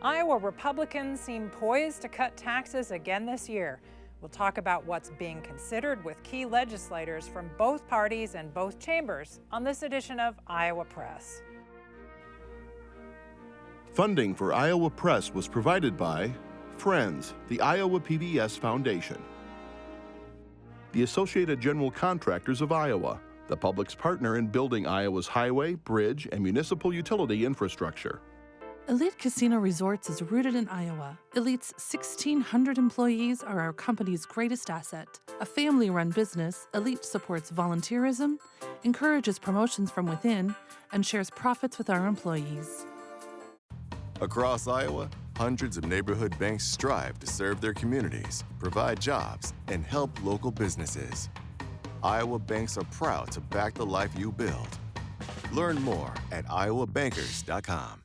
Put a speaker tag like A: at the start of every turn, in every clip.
A: Iowa Republicans seem poised to cut taxes again this year. We'll talk about what's being considered with key legislators from both parties and both chambers on this edition of Iowa Press.
B: Funding for Iowa Press was provided by Friends, the Iowa PBS Foundation, the Associated General Contractors of Iowa, the public's partner in building Iowa's highway, bridge, and municipal utility infrastructure.
C: Elite Casino Resorts is rooted in Iowa. Elite's 1,600 employees are our company's greatest asset. A family-run business, Elite supports volunteerism, encourages promotions from within, and shares profits with our employees.
D: Across Iowa, hundreds of neighborhood banks strive to serve their communities, provide jobs, and help local businesses. Iowa banks are proud to back the life you build. Learn more at iowabankers.com.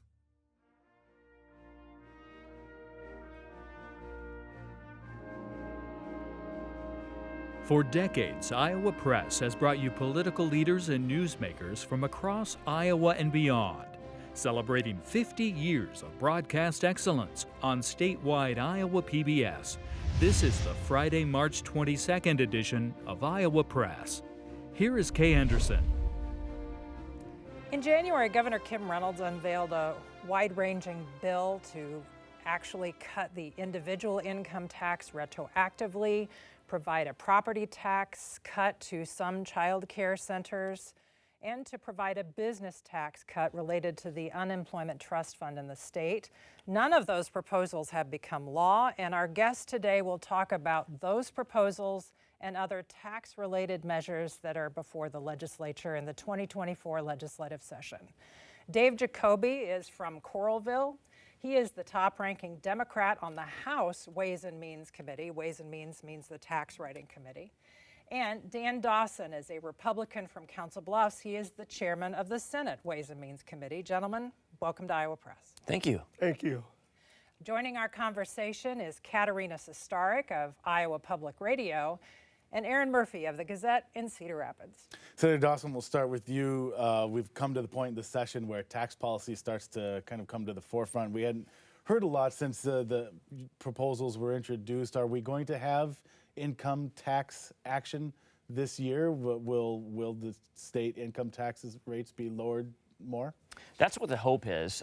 E: For decades, Iowa Press has brought you political leaders and newsmakers from across Iowa and beyond, celebrating 50 years of broadcast excellence on statewide Iowa PBS. This is the Friday, March 22nd edition of Iowa Press. Here is Kay Henderson.
A: In January, Governor Kim Reynolds unveiled a wide-ranging bill to actually cut the individual income tax retroactively, provide a property tax cut to some child care centers, and to provide a business tax cut related to the unemployment trust fund in the state. None of those proposals have become law, and our guest today will talk about those proposals and other tax-related measures that are before the legislature in the 2024 legislative session. Dave Jacoby is from Coralville. He is the top-ranking Democrat on the House Ways and Means Committee. Ways and Means means the tax writing committee. And Dan Dawson is a Republican from Council Bluffs. He is the chairman of the Senate Ways and Means Committee. Gentlemen, welcome to Iowa Press.
F: Thank you.
G: Thank you.
A: Joining our conversation is Katarina Sostaric of Iowa Public Radio and Erin Murphy of the Gazette in Cedar Rapids.
G: Senator Dawson, we'll start with you. We've come to the point in the session where tax policy starts to kind of come to the forefront. We hadn't heard a lot since the proposals were introduced. Are we going to have income tax action this year? Will the state income taxes rates be lowered more?
F: That's what the hope is.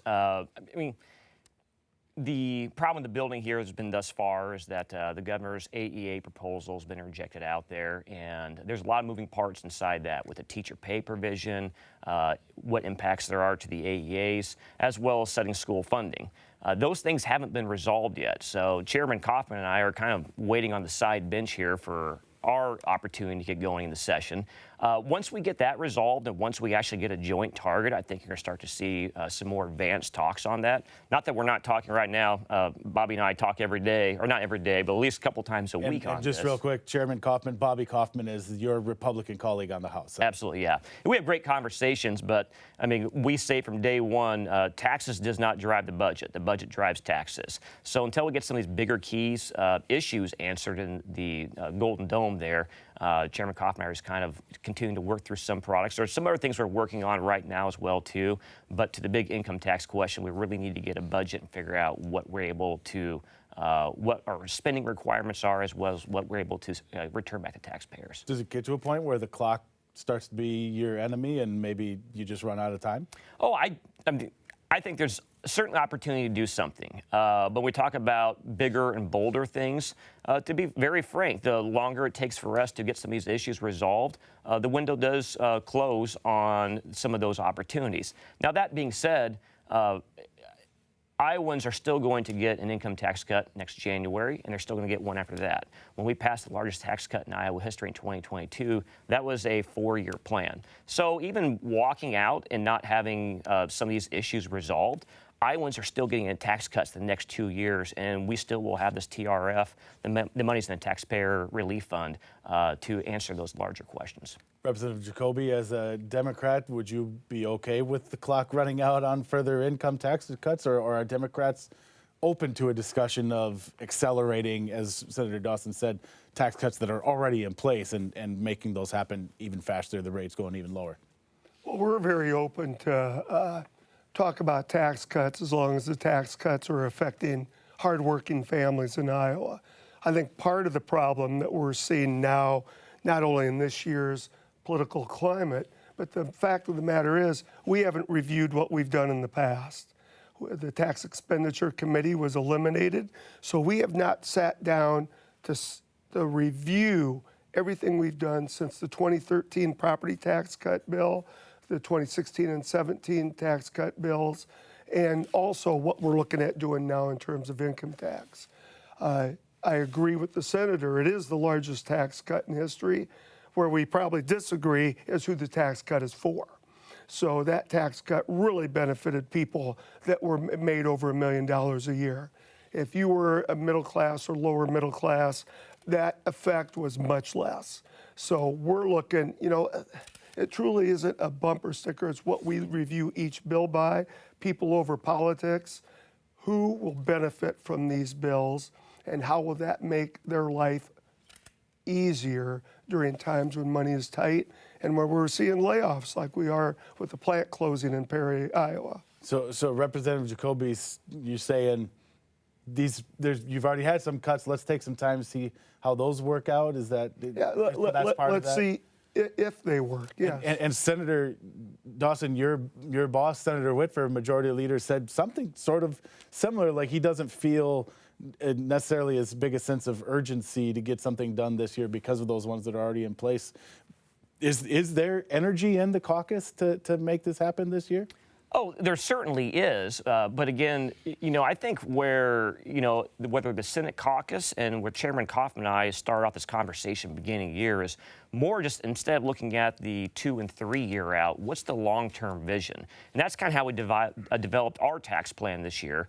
F: The problem with the building here has been thus far is that the governor's AEA proposal has been rejected out there, and there's a lot of moving parts inside that with the teacher pay provision, what impacts there are to the AEAs, as well as setting school funding. Those things haven't been resolved yet, so Chairman Kaufman and I are kind of waiting on the side bench here for our opportunity to get going in the session. Once we get that resolved and once we actually get a joint target, I think you're going to start to see some more advanced talks on that. Not that we're not talking right now. Bobby and I talk every day, or not every day, but at least a couple times a week on
G: just
F: this.
G: Real quick, Chairman Kaufman, Bobby Kaufman is your Republican colleague on the House. So.
F: Absolutely, yeah. We have great conversations, but I mean, we say from day one, taxes does not drive the budget. The budget drives taxes. So until we get some of these bigger keys, issues answered in the Golden Dome there, Chairman Kaufman is kind of continuing to work through some products. There's some other things we're working on right now as well, too. But to the big income tax question, we really need to get a budget and figure out what we're able to, what our spending requirements are, as well as what we're able to return back to taxpayers.
G: Does it get to a point where the clock starts to be your enemy and maybe you just run out of time?
F: Oh, I think there's certainly opportunity to do something. But we talk about bigger and bolder things. To be very frank, the longer it takes for us to get some of these issues resolved, the window does close on some of those opportunities. Now, that being said, Iowans are still going to get an income tax cut next January, and they're still going to get one after that. When we passed the largest tax cut in Iowa history in 2022, that was a 4-year plan. So even walking out and not having some of these issues resolved, Iowans are still getting tax cuts the next 2 years, and we still will have this TRF, the money's in the Taxpayer Relief Fund, to answer those larger questions.
G: Representative Jacoby, as a Democrat, would you be okay with the clock running out on further income tax cuts, or are Democrats open to a discussion of accelerating, as Senator Dawson said, tax cuts that are already in place and making those happen even faster, the rates going even lower?
H: Well, we're very open to talk about tax cuts as long as the tax cuts are affecting hardworking families in Iowa. I think part of the problem that we're seeing now, not only in this year's political climate, but the fact of the matter is we haven't reviewed what we've done in the past. The Tax Expenditure Committee was eliminated, so we have not sat down to review everything we've done since the 2013 property tax cut bill, the 2016 and 17 tax cut bills, and also what we're looking at doing now in terms of income tax. I agree with the senator. It is the largest tax cut in history. Where we probably disagree is who the tax cut is for. So that tax cut really benefited people that were made over $1 million a year. If you were a middle class or lower middle class, that effect was much less. So we're looking, it truly isn't a bumper sticker. It's what we review each bill by, people over politics. Who will benefit from these bills, and how will that make their life easier during times when money is tight and where we're seeing layoffs like we are with the plant closing in Perry, Iowa.
G: So Representative Jacoby, you're saying you've already had some cuts. Let's take some time to see how those work out. Is that that's part of that?
H: Let's see if they work. Yes.
G: And Senator Dawson, your boss, Senator Whitford, Majority Leader, said something sort of similar. Like he doesn't feel necessarily as big a sense of urgency to get something done this year because of those ones that are already in place. Is there energy in the caucus to make this happen this year?
F: Oh, there certainly is. But again, I think where, whether the Senate caucus and where Chairman Kaufman and I started off this conversation beginning of the year is more just instead of looking at the 2 and 3 year out, what's the long-term vision? And that's kind of how we developed our tax plan this year,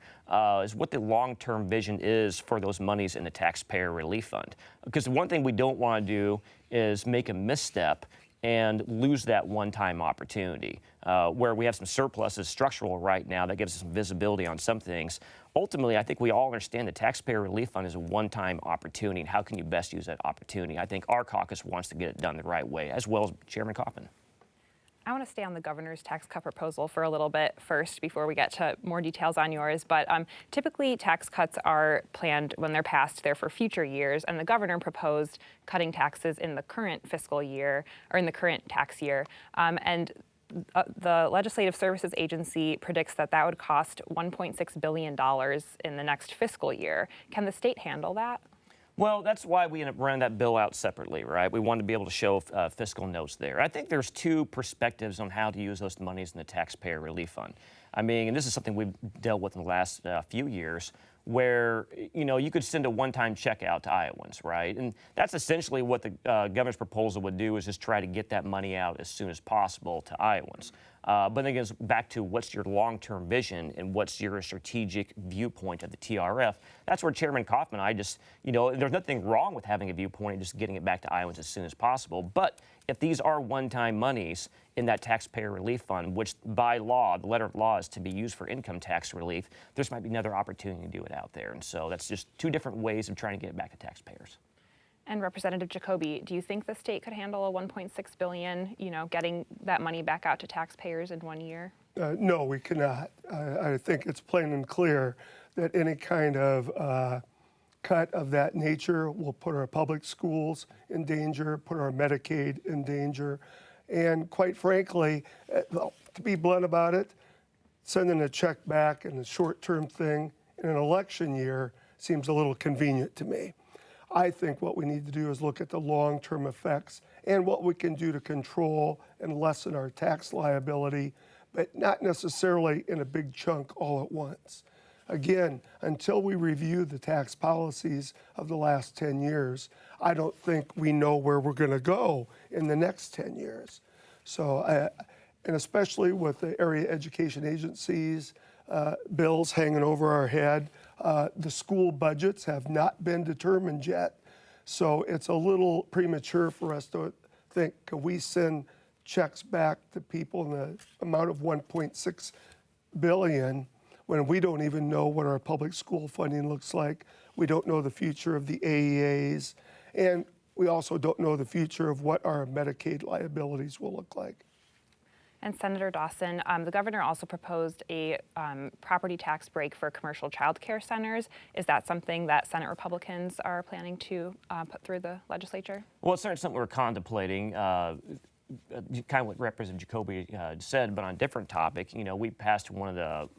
F: is what the long-term vision is for those monies in the taxpayer relief fund. Because one thing we don't want to do is make a misstep and lose that one-time opportunity, where we have some surpluses structural right now that gives us some visibility on some things. Ultimately, I think we all understand the taxpayer relief fund is a one-time opportunity, and how can you best use that opportunity? I think our caucus wants to get it done the right way, as well as Chairman Kaufman.
I: I want to stay on the governor's tax cut proposal for a little bit first before we get to more details on yours. But typically tax cuts are planned when they're passed, they're for future years. And the governor proposed cutting taxes in the current fiscal year, or in the current tax year. The Legislative Services Agency predicts that would cost $1.6 billion in the next fiscal year. Can the state handle that?
F: Well, that's why we ended up running that bill out separately, right? We wanted to be able to show fiscal notes there. I think there's two perspectives on how to use those monies in the taxpayer relief fund. I mean, and this is something we've dealt with in the last few years, where, you could send a one-time check out to Iowans, right? And that's essentially what the governor's proposal would do, is just try to get that money out as soon as possible to Iowans. But then it goes back to what's your long-term vision and what's your strategic viewpoint of the TRF. That's where Chairman Kaufman and I just, there's nothing wrong with having a viewpoint and just getting it back to Iowans as soon as possible. But if these are one-time monies in that taxpayer relief fund, which by law, the letter of law is to be used for income tax relief, there's might be another opportunity to do it out there. And so that's just two different ways of trying to get it back to taxpayers.
I: And Representative Jacoby, do you think the state could handle a $1.6 billion, getting that money back out to taxpayers in 1 year?
H: No, we cannot. I think it's plain and clear that any kind of cut of that nature will put our public schools in danger, put our Medicaid in danger, and quite frankly, to be blunt about it, sending a check back in a short-term thing in an election year seems a little convenient to me. I think what we need to do is look at the long-term effects and what we can do to control and lessen our tax liability, but not necessarily in a big chunk all at once. Again, until we review the tax policies of the last 10 years, I don't think we know where we're going to go in the next 10 years. So, and especially with the area education agencies, bills hanging over our head, the school budgets have not been determined yet. So it's a little premature for us to think, can we send checks back to people in the amount of $1.6 billion when we don't even know what our public school funding looks like. We don't know the future of the AEAs, and we also don't know the future of what our Medicaid liabilities will look like.
I: And Senator Dawson, the governor also proposed a property tax break for commercial child care centers. Is that something that Senate Republicans are planning to put through the legislature?
F: Well, it's certainly something we're contemplating. Kind of what Representative Jacoby said, but on a different topic. We passed one of the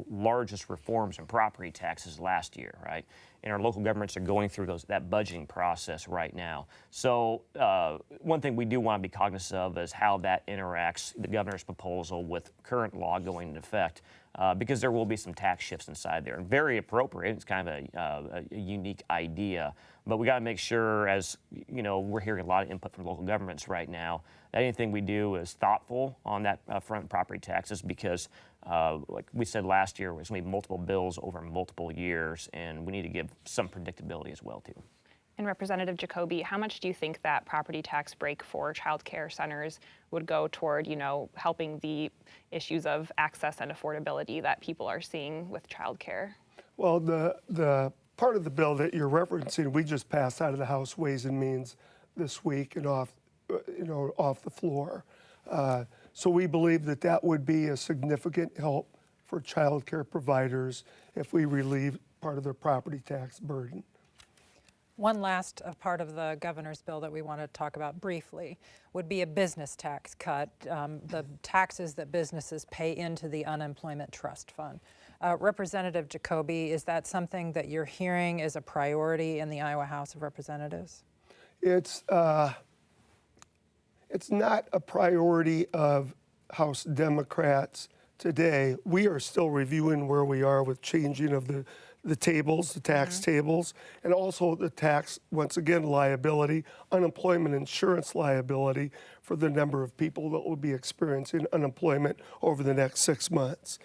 F: largest reforms in property taxes last year, right? And our local governments are going through that budgeting process right now. So one thing we do want to be cognizant of is how that interacts, the governor's proposal, with current law going into effect, because there will be some tax shifts inside there. And very appropriate. It's kind of a unique idea. But we got to make sure, as we're hearing a lot of input from local governments right now, that anything we do is thoughtful on that front property taxes, because like we said last year, there's going to be multiple bills over multiple years, and we need to give some predictability as well, too.
I: And Representative Jacoby, how much do you think that property tax break for child care centers would go toward, helping the issues of access and affordability that people are seeing with child care?
H: Well, the part of the bill that you're referencing, we just passed out of the House Ways and Means this week and off the floor. So we believe that would be a significant help for child care providers if we relieve part of their property tax burden.
A: One last part of the governor's bill that we want to talk about briefly would be a business tax cut, the taxes that businesses pay into the unemployment trust fund. Representative Jacoby, is that something that you're hearing is a priority in the Iowa House of Representatives?
H: It's not a priority of House Democrats today. We are still reviewing where we are with changing of the tables, the tax tables, and also the tax, once again, liability, unemployment insurance liability for the number of people that will be experiencing unemployment over the next 6 months.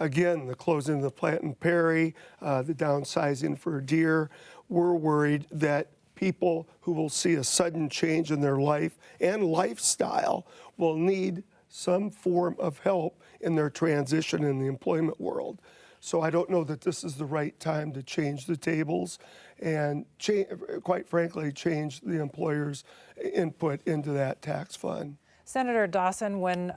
H: Again, the closing of the plant in Perry, the downsizing for Deere, we're worried that people who will see a sudden change in their life and lifestyle will need some form of help in their transition in the employment world. So I don't know that this is the right time to change the tables and, quite frankly, change the employer's input into that tax fund.
A: Senator Dawson, when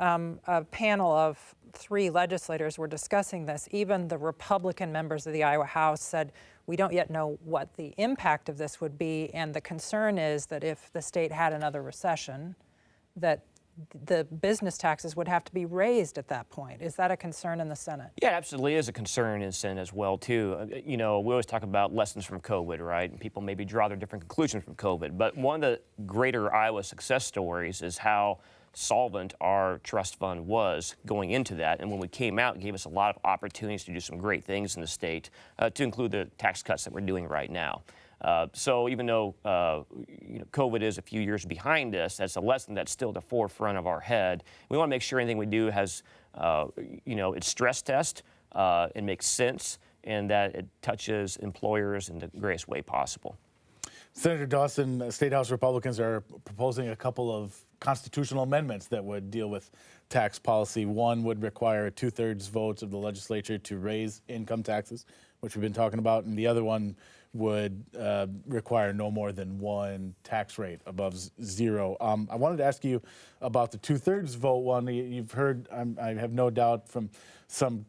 A: a panel of 3 legislators were discussing this, even the Republican members of the Iowa House said, we don't yet know what the impact of this would be, and the concern is that if the state had another recession, that the business taxes would have to be raised at that point. Is that a concern in the Senate?
F: Yeah, it absolutely is a concern in the Senate as well, too. We always talk about lessons from COVID, right? And people maybe draw their different conclusions from COVID. But one of the greater Iowa success stories is how solvent our trust fund was going into that. And when we came out, it gave us a lot of opportunities to do some great things in the state, to include the tax cuts that we're doing right now. So even though COVID is a few years behind us, that's a lesson that's still at the forefront of our head. We want to make sure anything we do has, it's stress test and makes sense, and that it touches employers in the greatest way possible.
G: Senator Dawson, State House Republicans are proposing a couple of constitutional amendments that would deal with tax policy. One would require a 2/3 vote of the legislature to raise income taxes, which we've been talking about, and the other one would require no more than one tax rate above 0. I wanted to ask you about the 2/3 vote one. You've heard, I have no doubt from some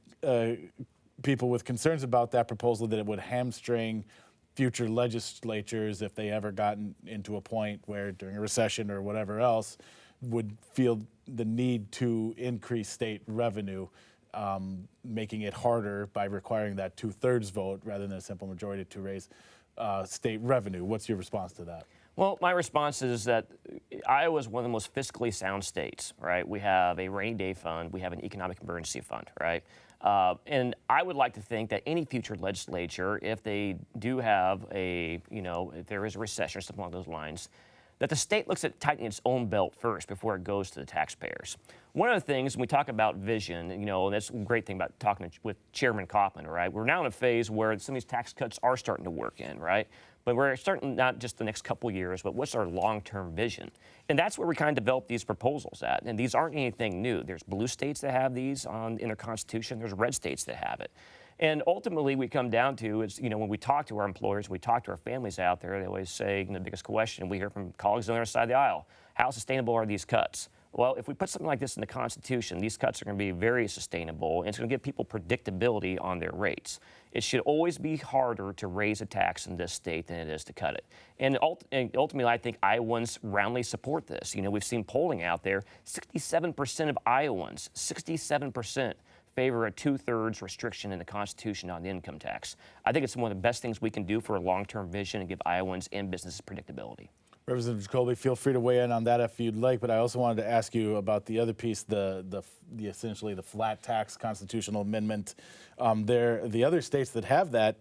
G: people with concerns about that proposal that it would hamstring future legislatures if they ever gotten into a point where during a recession or whatever else would feel the need to increase state revenue, making it harder by requiring that 2/3 vote rather than a simple majority to raise state revenue. What's your response to that?
F: Well, my response is that Iowa is one of the most fiscally sound states, right? We have a rainy day fund, we have an economic emergency fund, right? And I would like to think that any future legislature, if they do have if there is a recession or something along those lines, that the state looks at tightening its own belt first before it goes to the taxpayers. One of the things, when we talk about vision, and that's a great thing about talking with Chairman Kaufman, right? We're now in a phase where some of these tax cuts are starting to work in, right? But we're starting not just the next couple of years, but what's our long-term vision? And that's where we kind of develop these proposals at. And these aren't anything new. There's blue states that have these in their constitution. There's red states that have it. And ultimately, we come down to is, when we talk to our employers, we talk to our families out there, they always say, the biggest question we hear from colleagues on the other side of the aisle, how sustainable are these cuts? Well, if we put something like this in the Constitution, these cuts are going to be very sustainable, and it's going to give people predictability on their rates. It should always be harder to raise a tax in this state than it is to cut it. And ultimately, I think Iowans roundly support this. You know, we've seen polling out there, 67% of Iowans, 67%, favor a 2/3 restriction in the Constitution on the income tax. I think it's one of the best things we can do for a long-term vision and give Iowans and businesses predictability.
G: Representative Jacoby, feel free to weigh in on that if you'd like, but I also wanted to ask you about the other piece, the essentially the flat tax constitutional amendment. The other states that have that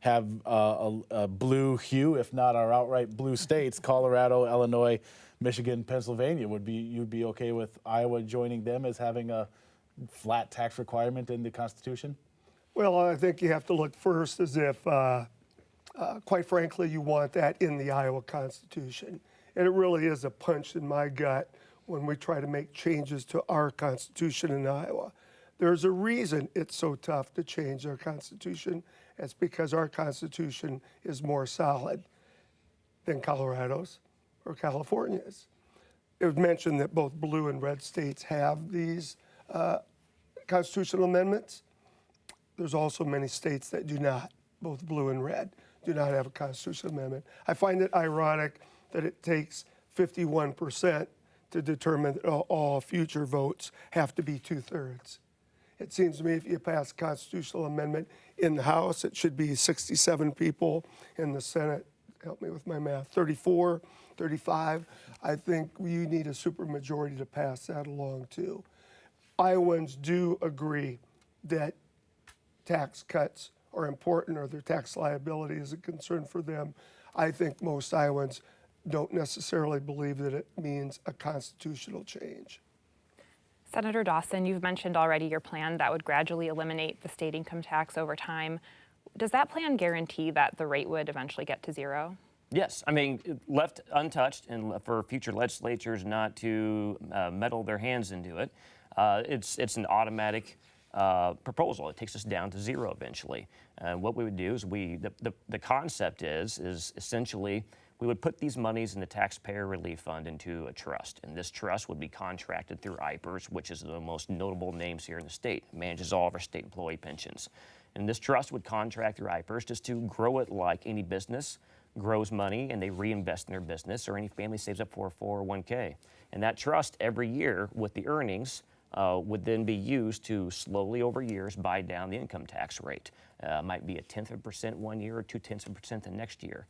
G: have a blue hue, if not our outright blue states, Colorado, Illinois, Michigan, Pennsylvania. You'd be okay with Iowa joining them as having a flat tax requirement in the Constitution?
H: Well, I think you have to look first as if quite frankly, you want that in the Iowa Constitution. And it really is a punch in my gut when we try to make changes to our Constitution in Iowa. There's a reason it's so tough to change our Constitution. It's because our Constitution is more solid than Colorado's or California's. It was mentioned that both blue and red states have these constitutional amendments. There's also many states that do not, both blue and red, do not have a constitutional amendment. I find it ironic that it takes 51% to determine that all future votes have to be 2/3. It seems to me if you pass a constitutional amendment in the House, it should be 67 people. In the Senate, help me with my math, 34, 35. I think you need a supermajority to pass that along too. Iowans do agree that tax cuts are important, or their tax liability is a concern for them. I think most Iowans don't necessarily believe that it means a constitutional change.
I: Senator Dawson, you've mentioned already your plan that would gradually eliminate the state income tax over time. Does that plan guarantee that the rate would eventually get to zero?
F: Yes, I mean, left untouched and for future legislatures not to meddle their hands into it, it's an automatic proposal. It takes us down to zero eventually. What we would do is the concept is essentially we would put these monies in the taxpayer relief fund into a trust, and this trust would be contracted through IPERS, which is the most notable names here in the state. It manages all of our state employee pensions. And this trust would contract through IPERS just to grow it like any business grows money and they reinvest in their business, or any family saves up for a 401k. And that trust every year with the earnings would then be used to slowly over years buy down the income tax rate. Might be 1/10% one year or 0.2% the next year.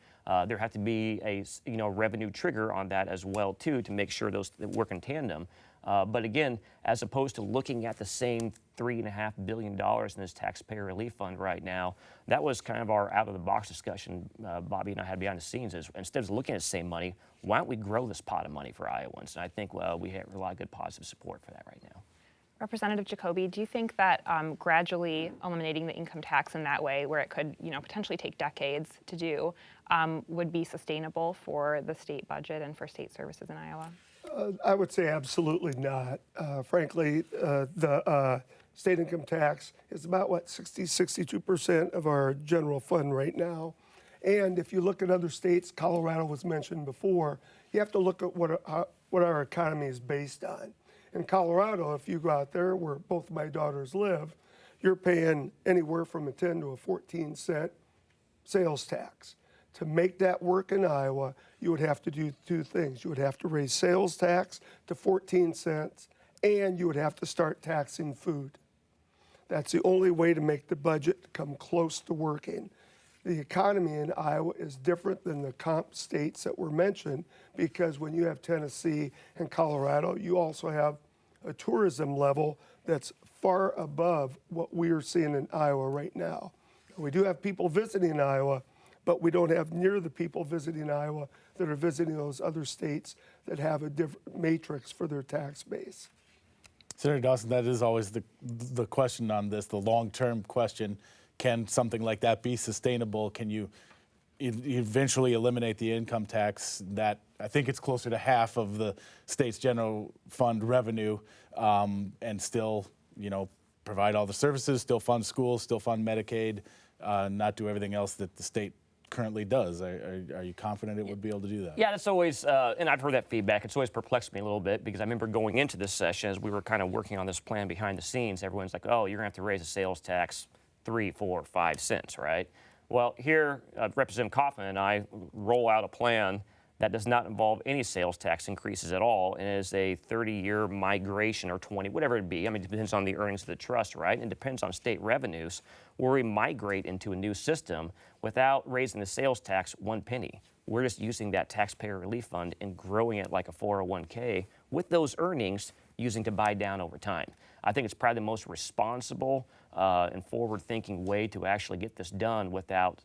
F: There have to be a revenue trigger on that as well too to make sure those that work in tandem. But again, as opposed to looking at the same $3.5 billion in this taxpayer relief fund right now, that was kind of our out-of-the-box discussion Bobby and I had behind the scenes. Is instead of looking at the same money, why don't we grow this pot of money for Iowans? And I think we have a lot of good positive support for that right now.
I: Representative Jacoby, do you think that gradually eliminating the income tax in that way, where it could potentially take decades to do, would be sustainable for the state budget and for state services in Iowa?
H: I would say absolutely not. Frankly, the state income tax is about, 62% of our general fund right now. And if you look at other states, Colorado was mentioned before, you have to look at what our economy is based on. In Colorado, if you go out there where both my daughters live, you're paying anywhere from a 10 to a 14-cent sales tax. To make that work in Iowa, you would have to do two things. You would have to raise sales tax to 14 cents, and you would have to start taxing food. That's the only way to make the budget come close to working. The economy in Iowa is different than the comp states that were mentioned, because when you have Tennessee and Colorado, you also have a tourism level that's far above what we are seeing in Iowa right now. We do have people visiting Iowa, but we don't have near the people visiting Iowa that are visiting those other states that have a different matrix for their tax base.
G: Senator Dawson, that is always the question on this, the long-term question. Can something like that be sustainable? Can you eventually eliminate the income tax that I think it's closer to half of the state's general fund revenue, and still, provide all the services, still fund schools, still fund Medicaid, not do everything else that the state currently does. Are you confident it would be able to do that?
F: Yeah, that's always, and I've heard that feedback. It's always perplexed me a little bit because I remember going into this session as we were kind of working on this plan behind the scenes, everyone's like, oh, you're going to have to raise the sales tax 3, 4, 5 cents, right? Well, here, Representative Kaufman and I roll out a plan that does not involve any sales tax increases at all and is a 30-year migration or 20, whatever it be. I mean, it depends on the earnings of the trust, right? And it depends on state revenues where we migrate into a new system without raising the sales tax 1 penny. We're just using that taxpayer relief fund and growing it like a 401k with those earnings using to buy down over time. I think it's probably the most responsible and forward-thinking way to actually get this done without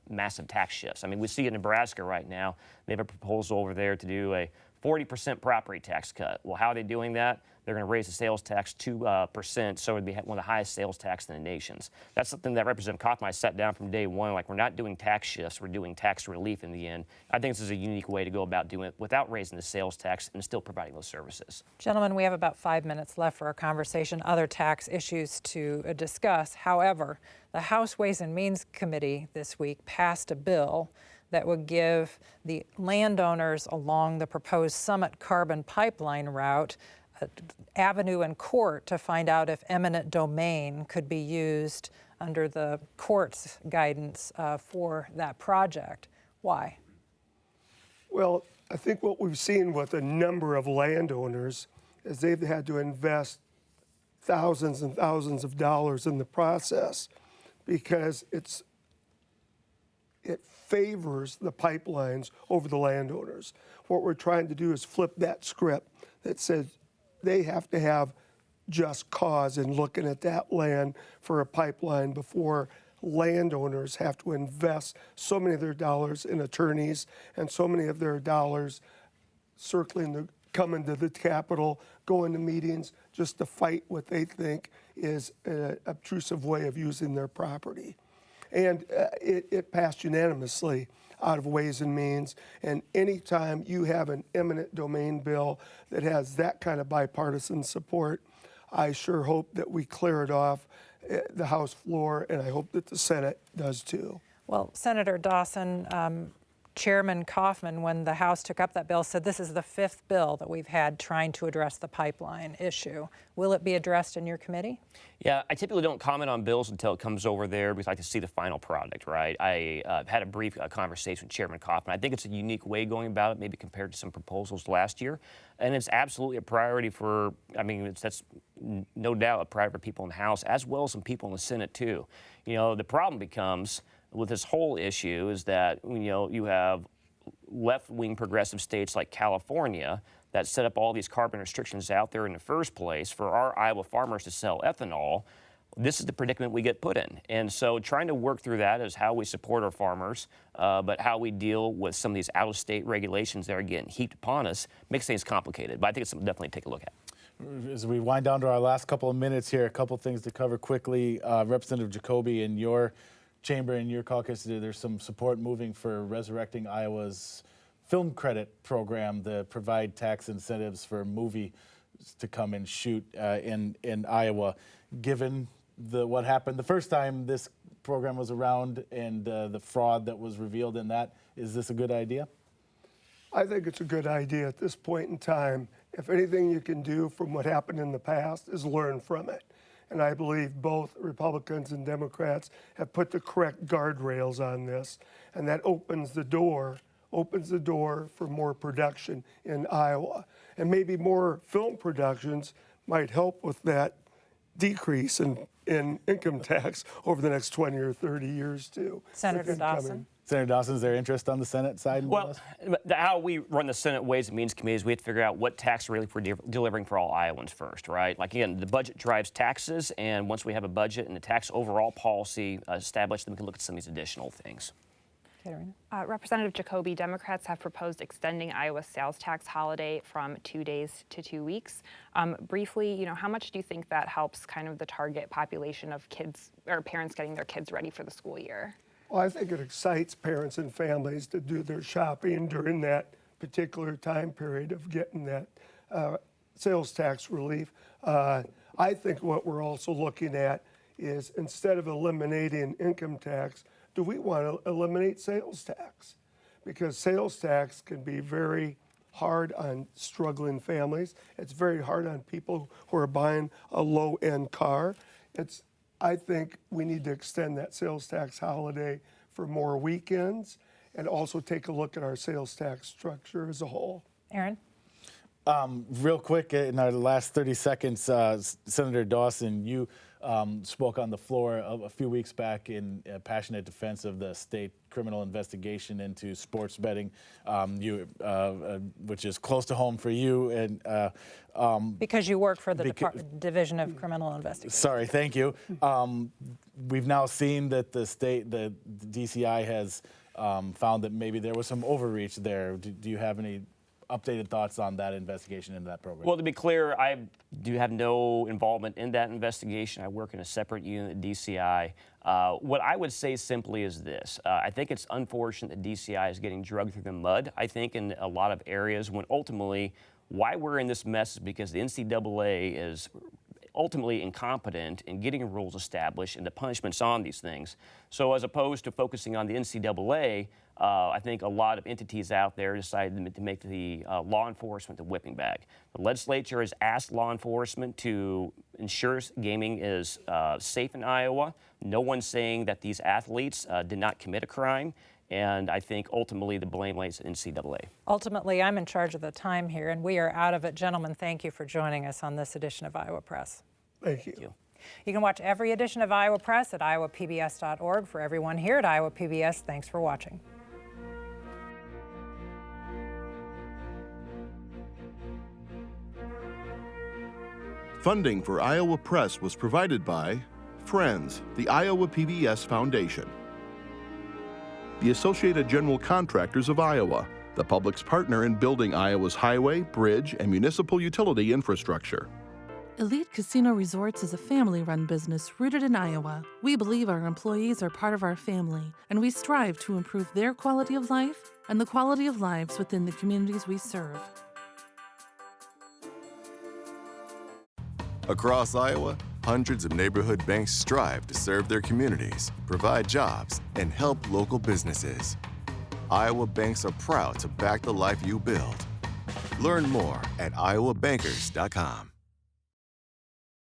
F: massive tax shifts. I mean, we see in Nebraska right now, they have a proposal over there to do a 40% property tax cut. Well, how are they doing that? They're going to raise the sales tax 2%, so it would be one of the highest sales tax in the nations. That's something that Representative Kaufman and I sat down from day one, like we're not doing tax shifts, we're doing tax relief in the end. I think this is a unique way to go about doing it without raising the sales tax and still providing those services.
A: Gentlemen, we have about 5 minutes left for our conversation, other tax issues to discuss. However, the House Ways and Means Committee this week passed a bill that would give the landowners along the proposed Summit Carbon Pipeline route avenue in court to find out if eminent domain could be used under the court's guidance for that project. Why?
H: Well, I think what we've seen with a number of landowners is they've had to invest thousands and thousands of dollars in the process because it favors the pipelines over the landowners. What we're trying to do is flip that script that says they have to have just cause in looking at that land for a pipeline before landowners have to invest so many of their dollars in attorneys and so many of their dollars coming to the Capitol, going to meetings just to fight what they think is an obtrusive way of using their property. And it passed unanimously out of Ways and Means. And anytime you have an eminent domain bill that has that kind of bipartisan support, I sure hope that we clear it off the House floor, and I hope that the Senate does too.
A: Well, Senator Dawson, Chairman Kaufman, when the House took up that bill, said this is the 5th bill that we've had trying to address the pipeline issue. Will it be addressed in your committee?
F: Yeah, I typically don't comment on bills until it comes over there because I like to see the final product, right? I had a brief conversation with Chairman Kaufman. I think it's a unique way going about it, maybe compared to some proposals last year. And it's absolutely a priority for, I mean, that's no doubt a priority for people in the House as well as some people in the Senate too. You know, the problem becomes with this whole issue is that, you know, you have left-wing progressive states like California that set up all these carbon restrictions out there in the first place for our Iowa farmers to sell ethanol. This is the predicament we get put in. And so trying to work through that is how we support our farmers, but how we deal with some of these out-of-state regulations that are getting heaped upon us makes things complicated. But I think it's something to definitely take a look at.
G: As we wind down to our last couple of minutes here, a couple things to cover quickly. Representative Jacoby, in your chamber, in your caucus, there's some support moving for resurrecting Iowa's film credit program to provide tax incentives for movies to come and shoot in Iowa. Given what happened the first time this program was around and the fraud that was revealed in that, is this a good idea?
H: I think it's a good idea at this point in time. If anything you can do from what happened in the past is learn from it. And I believe both Republicans and Democrats have put the correct guardrails on this. And that opens the door for more production in Iowa. And maybe more film productions might help with that decrease in income tax over the next 20 or 30 years too.
A: Senator Dawson.
G: Senator Dawson, is there interest on the Senate side?
F: Well, how we run the Senate Ways and Means Committees, we have to figure out what tax relief we're delivering for all Iowans first, right? Like, again, the budget drives taxes, and once we have a budget and the tax overall policy established, then we can look at some of these additional things.
A: Katarina?
I: Representative Jacoby, Democrats have proposed extending Iowa's sales tax holiday from 2 days to 2 weeks. Briefly, you know, how much do you think that helps kind of the target population of kids or parents getting their kids ready for the school year?
H: Well, I think it excites parents and families to do their shopping during that particular time period of getting that sales tax relief. I think what we're also looking at is instead of eliminating income tax, do we want to eliminate sales tax? Because sales tax can be very hard on struggling families. It's very hard on people who are buying a low-end car. I think we need to extend that sales tax holiday for more weekends and also take a look at our sales tax structure as a whole.
A: Erin?
G: Real quick, in our last 30 seconds, Senator Dawson, you spoke on the floor a few weeks back in passionate defense of the state criminal investigation into sports betting, which is close to home for you. And
A: Because you work for the Division of Criminal Investigation.
G: Sorry, thank you. We've now seen that the DCI has found that maybe there was some overreach there. Do you have any updated thoughts on that investigation into that program?
F: Well, to be clear, I do have no involvement in that investigation. I work in a separate unit at DCI. What I would say simply is this. I think it's unfortunate that DCI is getting dragged through the mud, I think, in a lot of areas, when ultimately why we're in this mess is because the NCAA is ultimately incompetent in getting rules established and the punishments on these things. So as opposed to focusing on the NCAA, I think a lot of entities out there decided to make the law enforcement the whipping bag. The legislature has asked law enforcement to ensure gaming is safe in Iowa. No one's saying that these athletes did not commit a crime. And I think ultimately the blame lays at NCAA.
A: Ultimately, I'm in charge of the time here, and we are out of it. Gentlemen, thank you for joining us on this edition of Iowa Press.
H: Thank you.
F: Thank you.
A: You can watch every edition of Iowa Press at iowapbs.org. For everyone here at Iowa PBS, thanks for watching.
B: Funding for Iowa Press was provided by Friends, the Iowa PBS Foundation, the Associated General Contractors of Iowa, the public's partner in building Iowa's highway, bridge, and municipal utility infrastructure.
C: Elite Casino Resorts is a family-run business rooted in Iowa. We believe our employees are part of our family, and we strive to improve their quality of life and the quality of lives within the communities we serve.
D: Across Iowa, hundreds of neighborhood banks strive to serve their communities, provide jobs, and help local businesses. Iowa banks are proud to back the life you build. Learn more at iowabankers.com.